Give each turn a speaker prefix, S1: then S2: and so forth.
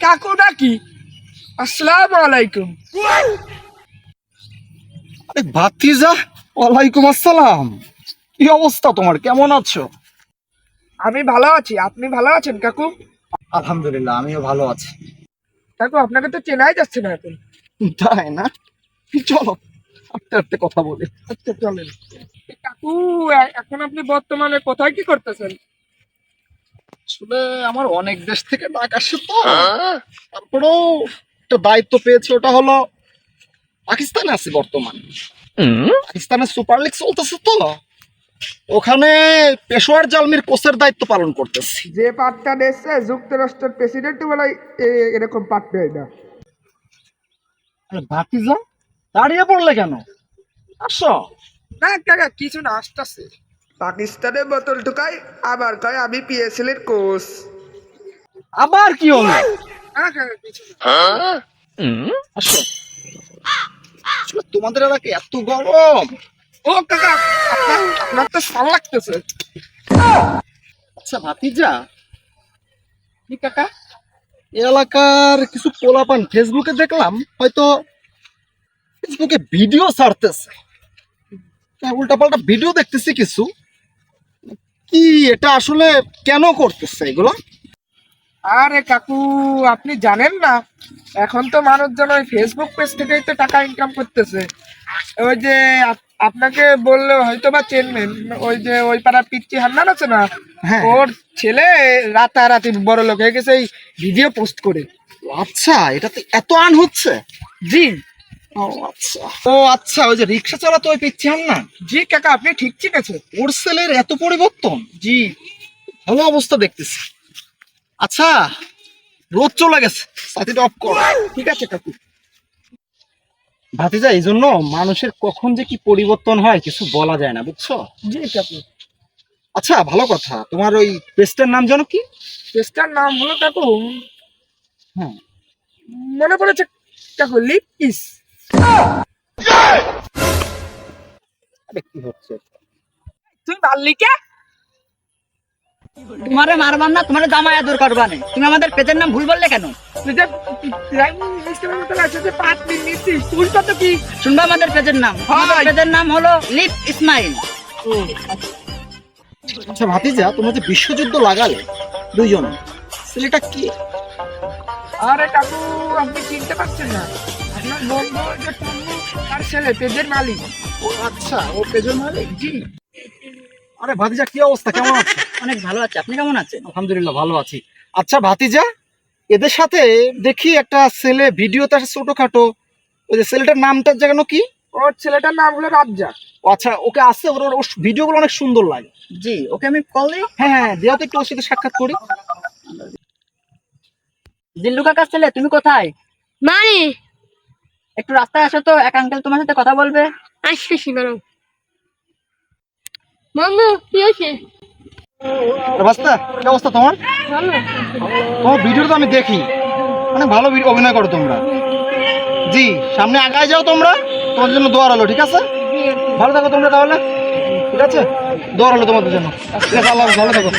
S1: কাকু নাকি? আসসালামু আলাইকুম।
S2: আরে ভাতিজা, ওয়ালাইকুম আসসালাম। কি অবস্থা তোমার, কেমন আছো?
S1: আমি ভালো আছি, আপনি ভালো আছেন কাকু?
S2: আলহামদুলিল্লাহ, আমিও ভালো আছি।
S1: কাকু আপনাকে তো চেনাই যাচ্ছে না এখন।
S2: তাই না? চলো আস্তে আস্তে কথা বলি।
S1: আচ্ছা চলেন। কাকু এখন আপনি বর্তমানে কোথায় কি করতেছেন?
S2: আসলে আমার অনেক দেশ থেকে ডাক আসে তো, তারপরেও একটা দায়িত্ব পেয়েছে, ওটা হলো পাকিস্তানে আছি বর্তমানে। পাকিস্তানের সুপার লিগ চলতেছে তো, ওখানে পেশোয়ার জালমির কোচের দায়িত্ব পালন করতেছি।
S1: যে পাটটা দিচ্ছে যুক্তরাষ্ট্রের প্রেসিডেন্ট বলে এরকম পাট দেয় না।
S2: আরে ভাতিজা, দাঁড়িয়ে পড়লে কেন? আসো।
S1: না কাকা কিছু না, আসতেছে। পাকিস্তানে বোতল ঢুকাই আবার কয় আমি পিএসএল এর কোচ।
S2: আবার কি হলো?
S1: না কাকা কিছু না।
S2: আসো। আসলে তোমাদের এলাকায় এত গরম।
S1: ও কাকা আপনার তো ভাল লাগতেছে।
S2: আচ্ছা ভাতিজা,
S1: কি কাকা?
S2: এই এলাকার কিছু পোলাপান ফেসবুকে দেখলাম, হয়তো ফেসবুকে ভিডিও ছাড়তেছে, উল্টাপাল্টা ভিডিও দেখতেছি কিছু। কি এটা আসলে কেন করতেছে এগুলো?
S1: আরে কাকু আপনি জানেন না, এখন তো মানুষজন ওই ফেসবুক পেজ থেকেই তো টাকা ইনকাম করতেছে। ওই যে আপনাকে বললে হয়তো বা চেনবেন, ওই যে ওই পাড়া পিচ্চি হান্নান আছে না,
S2: হ্যাঁ।
S1: ওর ছেলে রাতারাতি বড় লোক হয়ে গেছে এই ভিডিও পোস্ট করে।
S2: আচ্ছা, এটাতে এত আর্ন হচ্ছে?
S1: জি
S2: ও আচ্ছা, ও আচ্ছা, ওই যে রিক্সা চালাতো ওই পিচ্ছি না,
S1: জি কাকা আপনি ঠিক চিনেছেন।
S2: ওর ছেলের এত পরিবর্তন?
S1: জি
S2: ভালো অবস্থা দেখতেছি। আচ্ছা, রোদ চলে গেছে, সাথীটা অফ কর।
S1: ঠিক আছে কাকু।
S2: ভাতিজা, এই জন্য মানুষের কখন যে কি পরিবর্তন হয় কিছু বলা যায় না, বুঝছো?
S1: জি কাকু।
S2: আচ্ছা, ভালো কথা, তোমার ওই পেস্টের নাম জানো কি?
S1: পেজটার নাম হলো কাকু,
S2: হ্যাঁ,
S1: মনে পড়েছে কাকু, লিপ কিস।
S2: আরে কি হচ্ছে?
S1: তুই মারলি কে?
S3: তোমারে মারবার না, তোমারে জামাই আদর করবা না। তুমি আমাদের পেজের নাম ভুল বললে কেন?
S1: তুই যে প্রাইম মিনিস্টারের মতন আছে যে পাট নিচ্ছিস, তুই কত কি?
S3: শুনবা আমাদের পেজের নাম? আমাদের
S1: হয়।
S3: পেজের নাম হলো লিপ ইসমাইল।
S2: আচ্ছা ভাতিজা, তোমরা যে বিশ্বযুদ্ধ লাগালে দুইজন, ছেলেটা কি?
S1: আরে কাকু আপনি চিনতে পারছেন না, আপনার বন্ধু যে টুন্নু, তার ছেলে পেজের মালিক।
S2: ও আচ্ছা, ও পেজের মালিক।
S1: জি
S2: আরে ভাতিজা, কি অবস্থা, কেমন আছো?
S3: অনেক ভালো আছে, আপনি কেমন আছেন?
S2: আলহামদুলিল্লাহ, ভালো আছি। আচ্ছা ভাতিজা, এদের সাথে দেখি একটা ছেলে ভিডিওতে আছে ছোটখাটো, ওই যে ছেলেটার নামটা যেন কি?
S1: ওর ছেলেটার নাম হলো রাজ্জাক।
S2: ও আচ্ছা, ওকে আছে, ওর ওর ভিডিওগুলো অনেক সুন্দর লাগে।
S3: জি, ওকে আমি কল দিই।
S2: হ্যাঁ হ্যাঁ, দেওয়া তো একটু ওর সাথে সাক্ষাৎ করি।
S3: জিল্লু কাকার ছেলে, তুমি কোথায়?
S4: মানে
S3: একটু রাস্তায় আসো তো, এক আঙ্কেল তোমার সাথে কথা বলবে।
S4: আসতেছি দাঁড়াও। মামু কি হয়েছে?
S2: আরে বাস্তা, কি অবস্থা তোমার?
S4: ভালো।
S2: তোমার ভিডিও তো আমি দেখি, অনেক ভালো অভিনয় করো তোমরা। জি, সামনে আগায় যাও তোমরা, তোমার জন্য দোয়া রইলো, ঠিক আছে? ভালো থাকো তোমরা তাহলে, ঠিক আছে? দোয়া রইলো তোমাদের জন্য। ঠিক আছে, আল্লাহ হাফেজ, ভালো থাকো।